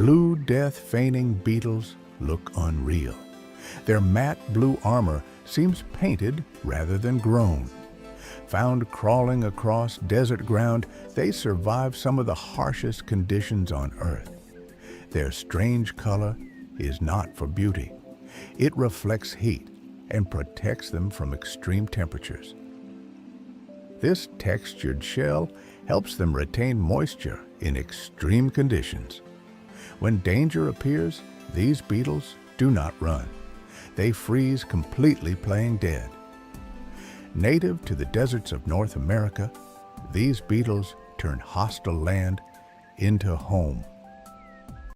Blue death-feigning beetles look unreal. Their matte blue armor seems painted rather than grown. Found crawling across desert ground, they survive some of the harshest conditions on Earth. Their strange color is not for beauty. It reflects heat and protects them from extreme temperatures. This textured shell helps them retain moisture in extreme conditions. When danger appears, these beetles do not run. They freeze completely, playing dead. Native to the deserts of North America, these beetles turn hostile land into home.